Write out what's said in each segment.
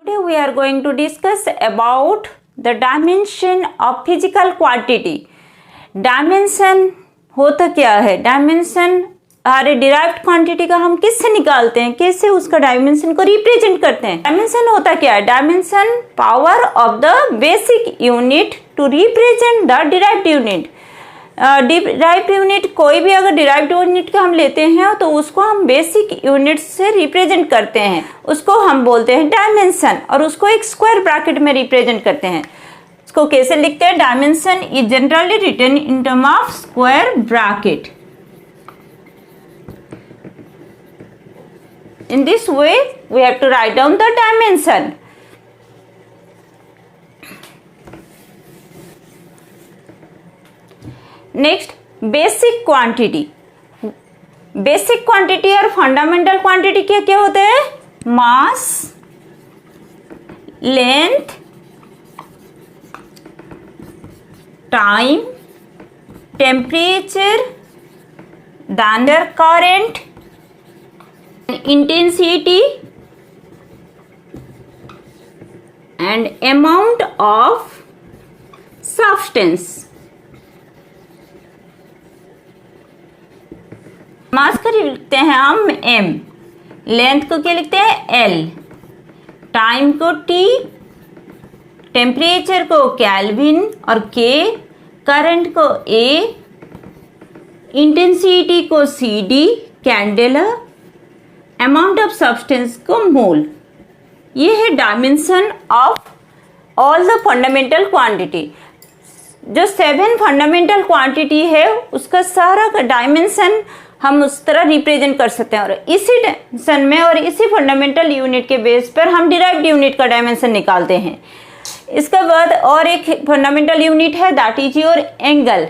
Today we are going to discuss about the dimension of physical quantity. Dimension होता क्या है? Dimension हमारे derived quantity का हम किससे निकालते हैं, कैसे उसका डायमेंशन को रिप्रेजेंट करते हैं. डायमेंशन होता क्या है? Dimension power of the basic unit to represent the derived unit. Derived unit, कोई भी अगर डिराइव्ड यूनिट का हम लेते हैं तो उसको हम बेसिक यूनिट से रिप्रेजेंट करते हैं, उसको हम बोलते हैं डायमेंशन, और उसको एक स्क्वायर ब्रैकेट में रिप्रेजेंट करते हैं. इसको कैसे लिखते हैं? Dimension is generally written in term of square bracket. In this way we have to write down the dimension. Next, basic quantity. Basic quantity और fundamental quantity क्या क्या होते हैं? Mass, length, time, temperature, the undercurrent, intensity and amount of substance. मास को लिखते हैं हम m, length को क्या लिखते हैं l, टाइम को t, टेम्परेचर को केल्विन और k, करंट को a, इंटेंसिटी को cd candela, amount of substance को मोल. ये है dimension of all the fundamental quantity. जो 7 फंडामेंटल क्वांटिटी है उसका सारा का डायमेंशन हम उस तरह रिप्रेजेंट कर सकते हैं, और इसी डायमेंशन में और इसी फंडामेंटल यूनिट के बेस पर हम डिराइव्ड यूनिट का डायमेंशन निकालते हैं. इसके बाद और एक फंडामेंटल यूनिट है, that is your angle.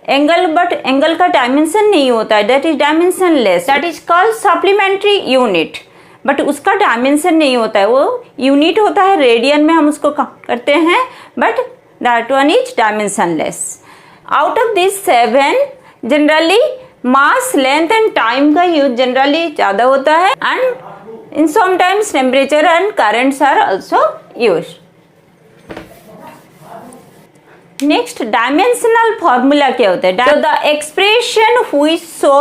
But angle का डायमेंशन नहीं होता है, that is dimensionless, that is called supplementary unit. But उसका डायमेंशन नहीं होता है, वो यूनिट होता है रेडियन में, हम उसको करते हैं, but that one is dimensionless. Out of this 7 generally mass, length and time का यूज जनरली ज्यादा होता है, and in sometimes temperature and currents are also used. Next, dimensional formula क्या होता है? The expression which show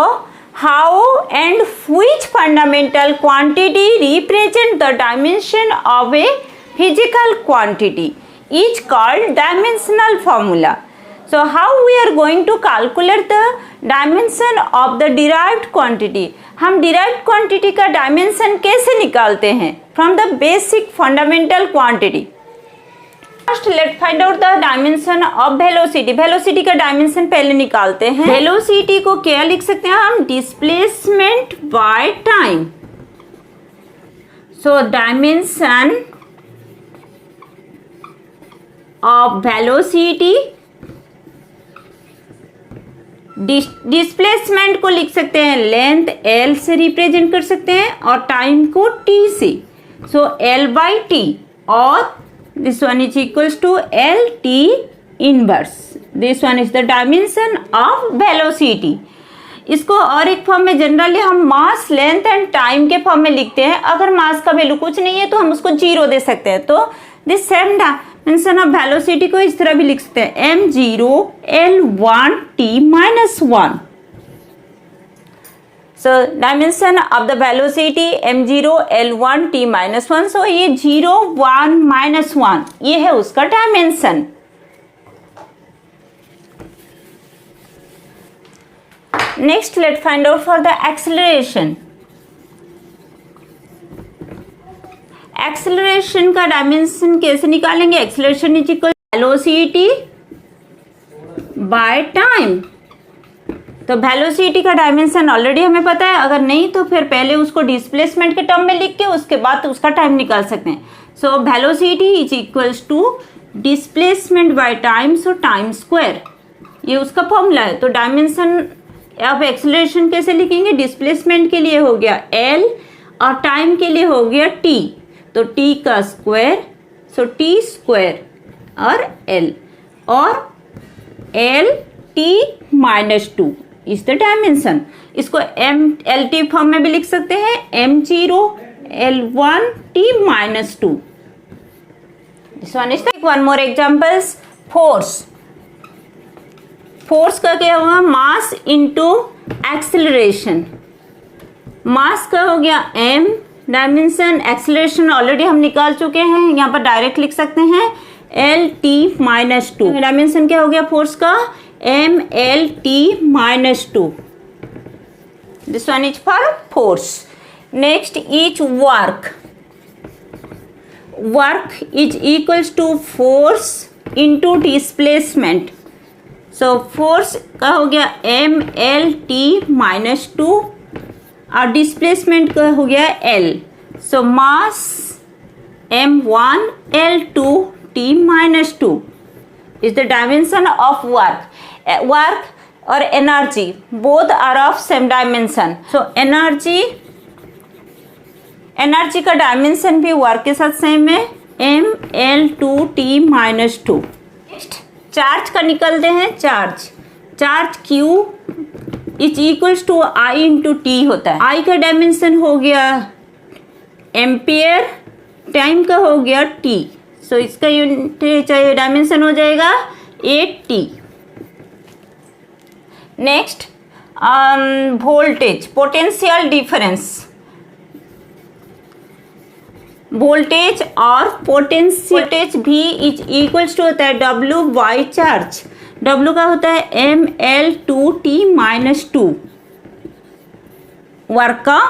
how and which fundamental quantity represent the dimension of a physical quantity is called dimensional formula. So how we are going to calculate the dimension of the derived quantity? हम derived quantity का dimension कैसे निकालते हैं? From the basic fundamental quantity. First let's find out the dimension of velocity. Velocity का dimension पहले निकालते हैं. Velocity को क्या लिख सकते हैं हम? Displacement by time. So dimension of velocity, displacement को लिख सकते हैं लेंथ l से रिप्रेजेंट कर सकते हैं, और टाइम को t से. सो l बाई टी, और this one is equals to l t inverse. This one is the dimension of velocity. इसको और एक फॉर्म में जनरली हम मास, लेंथ एंड टाइम के फॉर्म में लिखते हैं. अगर मास का वैल्यू कुछ नहीं है तो हम उसको 0 दे सकते हैं. तो this same dimension of velocity को इस तरह भी लिख सकते हैं, m0 l1 t minus 1. So dimension of the velocity m0 l1 t minus 1. So ये 0 1 minus 1 ये है उसका dimension. Next let's find out for the acceleration. Acceleration का डायमेंशन कैसे निकालेंगे? Acceleration is equal velocity by time. तो velocity का dimension already हमें पता है, अगर नहीं तो फिर पहले उसको डिस्प्लेसमेंट के टर्म में लिख के उसके बाद उसका टाइम निकाल सकते हैं. So velocity is equals to displacement by time, so time square, ये उसका फॉर्मूला है. तो डायमेंशन ऑफ एक्सेलरेशन कैसे लिखेंगे? डिस्प्लेसमेंट के लिए हो गया l और टाइम के लिए हो गया t. तो t का स्क्वायर, सो t स्क्वायर और l, और l t minus 2 is the dimension. इसको LT फॉर्म में भी लिख सकते हैं, m0 L1 T minus 2. This one is one more examples. Force. Force का क्या होगा? Mass into acceleration. मास का हो गया m, डायमेंशन. एक्सेलरेशन ऑलरेडी हम निकाल चुके हैं, यहाँ पर डायरेक्ट लिख सकते हैं L-T-2. डायमेंशन क्या हो गया फोर्स का? M-L-T-2. This one is for force. Next is work. Work is equals to force into displacement. So force का हो गया M-L-T-2 और डिस्प्लेसमेंट का हो गया L. So mass M1L2T-2 is the dimension of work. Work or energy both are of same dimension. So energy का dimension भी work के साथ सेम है, ML2T-2. नेक्स्ट चार्ज का निकलते हैं. Charge Q is equals to I into T होता है. I का डायमेंशन हो गया एम्पियर, टाइम का हो गया T. सो इसका यूनिट चाहिए डायमेंशन हो जाएगा 8T. Next voltage, potential difference. Voltage और पोटेंशियल भी इज इक्वल्स टू होता है W बाई चार्ज. W का होता है ML2T-2 वर्क का,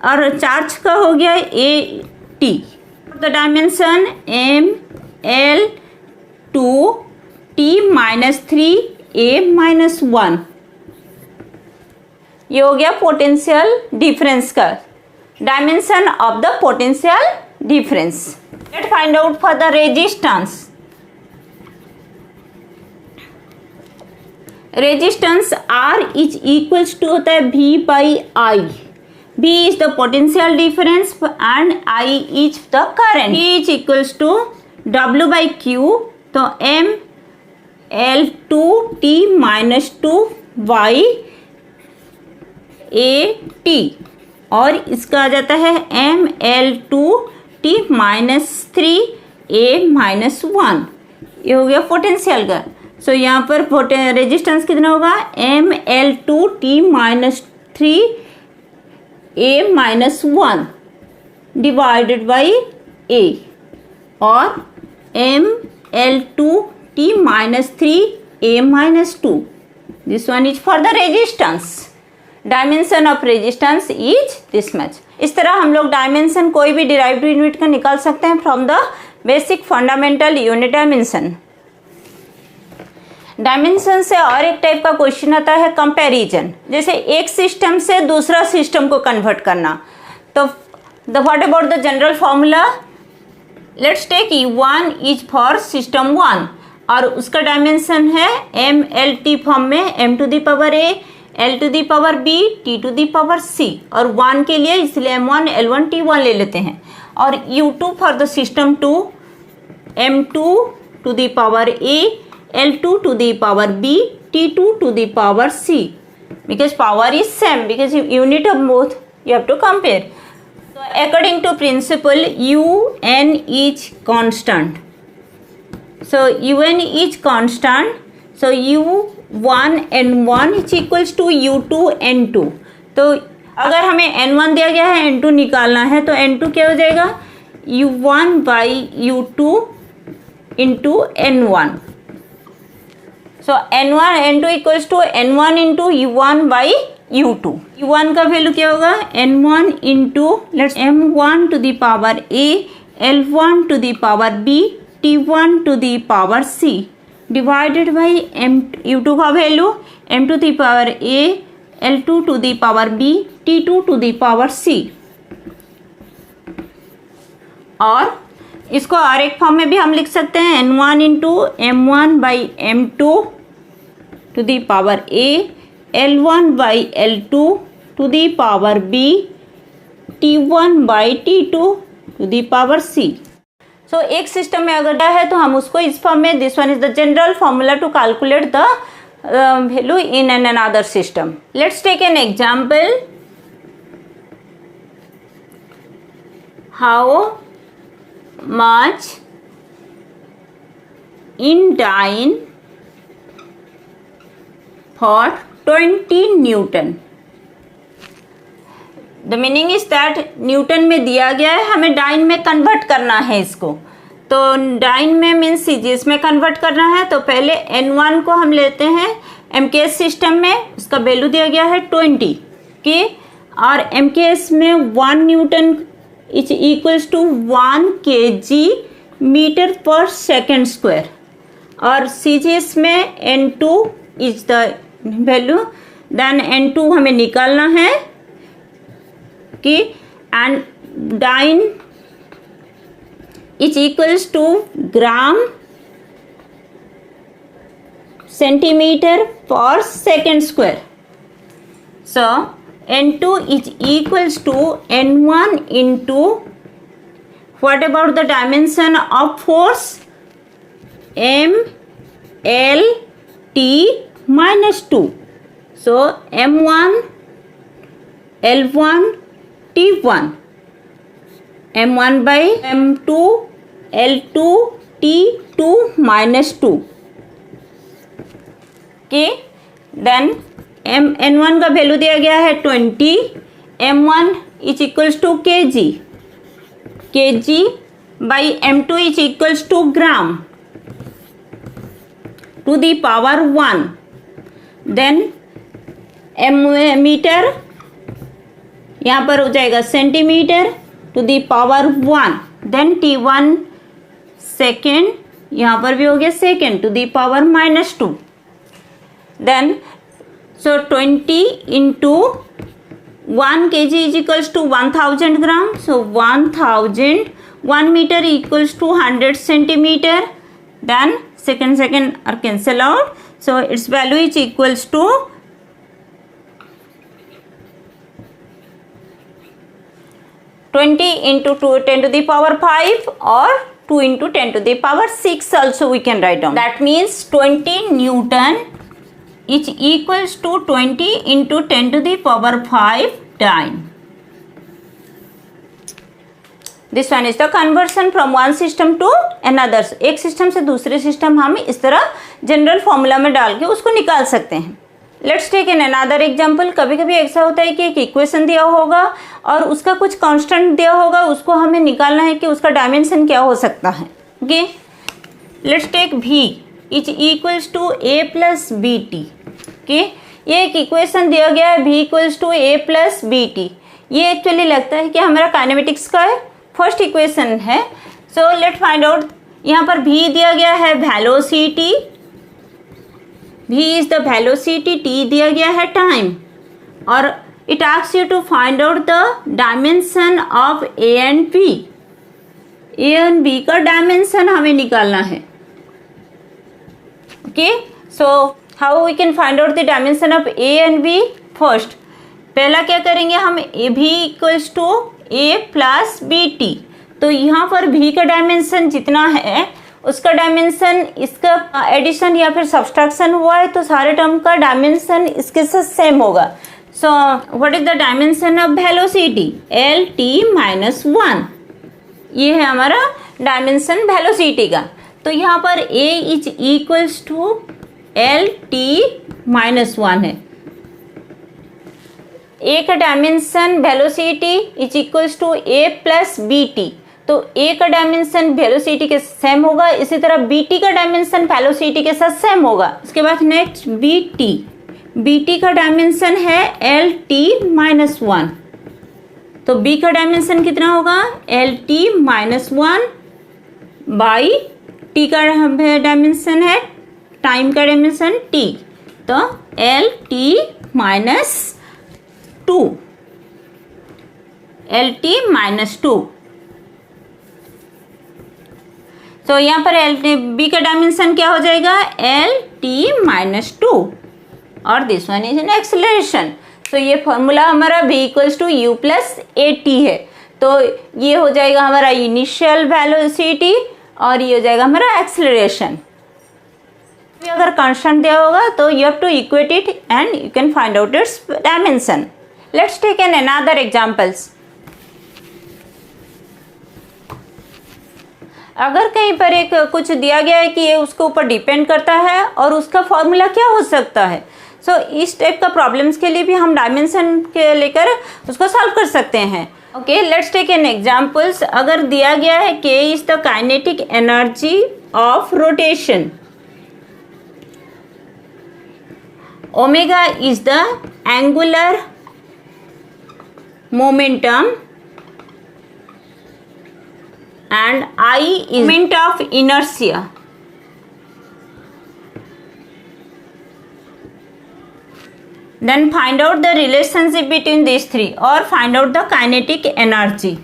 और चार्ज का हो गया AT. The dimension ML2T-3A-1. ये हो गया पोटेंशियल डिफरेंस का dimension of the potential difference. Let find out for the resistance. Resistance R is equals to होता है V by I. V is the potential difference and I is the current. V is equals to W by Q. तो ML2T-2 by AT और इसका आ जाता है ML2T-3A-1. ये हो गया पोटेंशियल का. सो यहाँ पर रेजिस्टेंस कितना होगा? ML2T-3A-1 डिवाइडेड बाई A और ML2T-3A-2. This one is for the resistance. Dimension of resistance is this much. इस तरह हम लोग डायमेंशन कोई भी डिराइव्ड यूनिट का निकाल सकते हैं from the basic fundamental unit dimension. Dimension से और एक टाइप का क्वेश्चन आता है कंपैरिजन. जैसे एक सिस्टम से दूसरा सिस्टम को कन्वर्ट करना. तो what about the general formula? Let's take U1 is for system 1 और उसका डायमेंशन है MLT फॉर्म में m⁴A, L⁴B, T⁴C और 1 के लिए इसलिए M1 L1 T1 ले लेते हैं. और U2 for the system 2 m⁴A, L⁴B, T⁴C because power is same because unit of both you have to compare. So according to principle UN is constant. So UN is constant. So U1 N1 is equals to U2 N2. तो अगर हमें N1 दिया गया है N2 निकालना है तो N2 क्या हो जाएगा? U1 by U2 into N1. So N1 N2 equals to N1 into U1 by U2. U1 का वैल्यू क्या होगा? N1 into let's M1 to the power A, L1 to the power B, T1 to the power C divided by U2 का value M to the power A, L2 to the power B, T2 to the power C. और इसको और एक form में भी हम लिख सकते हैं N1 into M1 by M2 to the power A, L1 by L2 to the power B, T1 by T2 to the power C. So एक सिस्टम में अगर है तो हम उसको इस फॉर्म में, this one is the general formula to calculate the value in an another system. Let's take an example. How much in dyne for 20 Newton. The meaning is that Newton में दिया गया है, हमें डाइन में convert करना है इसको। तो डाइन में मीन्स सीजीएस में कन्वर्ट करना है। तो पहले N1 को हम लेते हैं MKS सिस्टम में, उसका वैल्यू दिया गया है 20 की, और MKS में 1 newton is equals to 1 kg metre per second square, और CGS में N2 is the value. Then N2 हमें निकालना है कि and dyne is equals to gram centimetre per second square. So N2 is equals to N1 into what about the dimension of force? M L T minus 2. So M1 L1 T1 M1 by M2 L2 T2 minus 2. Okay, then N1 का value दिया गया है 20, M1 is equals to kg by M2 is equals to gram to the power 1। Then metre यहाँ पर हो जाएगा centimetre to the power 1। Then T1 second, यहाँ पर भी हो गया second to the power -2। Then so 20 into 1 kg is equals to 1000 gram. So 1000, 1 meter equals to 100 centimeter. Then second are cancel out. So its value is equals to 20 into 10 to the power 5 or 2 into 10 to the power 6 also we can write down. That means 20 Newton is equals to 20 into 10 to the power 5 dyne. This one is the conversion from one system to another. एक system से दूसरे system हम इस तरह general formula में डाल के उसको निकाल सकते हैं। Let's take an another example. कभी कभी ऐसा होता है कि एक इक्वेशन दिया होगा और उसका कुछ कांस्टेंट दिया होगा, उसको हमें निकालना है कि उसका डायमेंशन क्या हो सकता है। Okay, let's take V is equals to A plus B T. Okay, ये एक इक्वेशन दिया गया है V equals to A plus B T. ये एक्चुअली लगता है कि हमारा काइनेमेटिक्स का फर्स्ट इक्वेशन है। So let find out. यहाँ पर V दिया गया है velocity, V is the velocity, T दिया गया है टाइम, और it asks you to find out the dimension of A and B। A and B का डायमेंशन हमें निकालना है। Okay, so how we can find out the dimension of A and B? First पहला क्या करेंगे हम, V equals to A plus B T. तो यहाँ पर V का डायमेंशन जितना है उसका डायमेंशन इसका एडिशन या फिर सब्सट्रैक्शन हुआ है तो सारे टर्म का डायमेंशन इसके साथ सेम होगा। So what is the dimension of velocity? LT-1। ये है हमारा डायमेंशन वेलोसिटी का। तो यहाँ पर A is equals to LT-1 है। A का dimension velocity is equals to A plus B T. तो A का डायमेंशन वेलोसिटी के सेम होगा, इसी तरह BT का डायमेंशन वेलोसिटी के साथ सेम होगा। इसके बाद नेक्स्ट BT, BT का डायमेंशन है LT-1। तो B का डायमेंशन कितना होगा? LT-1 बाई T का डायमेंशन है टाइम का डायमेंशन T, तो LT-2। तो यहाँ पर B का डायमेंशन क्या हो जाएगा? LT-2, और this one is an acceleration. तो ये फॉर्मूला हमारा V equals to U plus AT है। तो ये हो जाएगा हमारा इनिशियल वेलोसिटी और ये हो जाएगा हमारा एक्सेलरेशन। अगर कांस्टेंट दिया होगा तो you have to equate it and you can find out its dimension. Let's take an another examples. अगर कहीं पर एक कुछ दिया गया है कि ये उसके ऊपर डिपेंड करता है और उसका फॉर्मूला क्या हो सकता है, सो इस टाइप का प्रॉब्लम्स के लिए भी हम डायमेंशन के लेकर उसको सॉल्व कर सकते हैं। Okay, let's take an examples. अगर दिया गया है k is the kinetic energy of rotation, omega is the angular momentum and I is moment of inertia. Then find out the relationship between these three or find out the kinetic energy.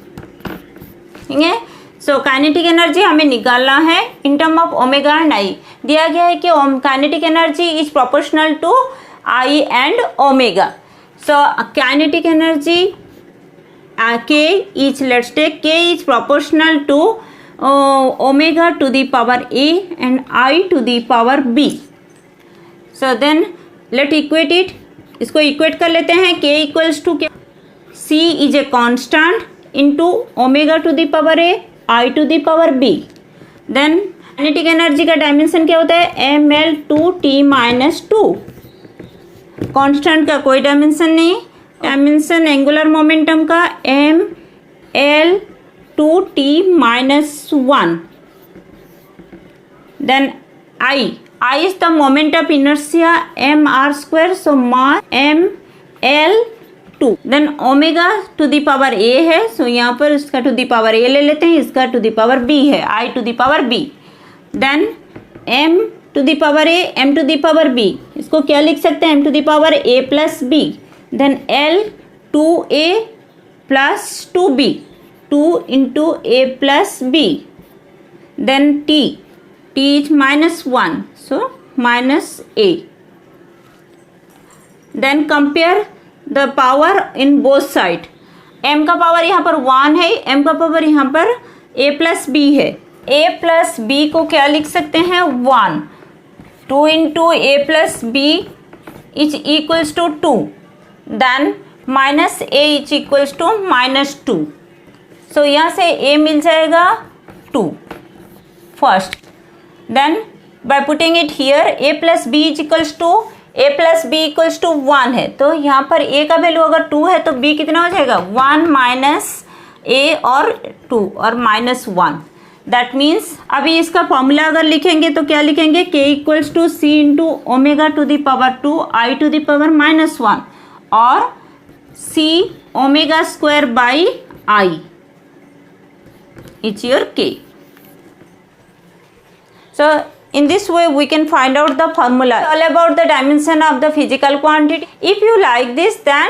ठीक है, सो kinetic energy हमें निकालना है in term of omega and I. दिया गया है कि kinetic energy is proportional to I and omega. So kinetic energy k is, let's take k is proportional to omega to the power a and I to the power b. So then let equate it. इसको equate कर लेते हैं। k equals to क्या, c is a constant into omega to the power a, I to the power b. Then kinetic energy का dimension क्या होता है, ml2t-2। Constant का कोई डायमेंशन नहीं, डायमेंशन एंगुलर मोमेंटम का ml2t-1। Then I is the moment of inertia mr², so mass ml2। Then omega to the power a है, सो यहाँ पर इसका टू द पावर a ले लेते हैं, इसका टू द पावर b है, I to the power b। Then m to the power a, m to the power b, इसको क्या लिख सकते हैं, m to the power a plus b। Then L 2a plus 2b, 2 into a plus b. Then t is -1, so minus a. Then compare the power in both side. m का power यहाँ पर 1 है, m का power यहाँ पर a plus b है। a plus b को क्या लिख सकते हैं, 1। 2 into a plus b is equals to 2। Then minus A is equals to -2, so यहाँ से a मिल जाएगा 2 first. Then by putting it here a plus B is equals to, a plus B equals to 1 है, तो यहाँ पर a का value अगर 2 है तो b कितना हो जाएगा, 1 माइनस a और 2 और -1। दैट मीन्स अभी इसका फॉर्मूला अगर लिखेंगे तो क्या लिखेंगे, k equals to c into omega to the power 2 I to the power -1 और c omega square by I is your k. So in this way we can find out the formula all about the dimension of the physical quantity. If you like this, then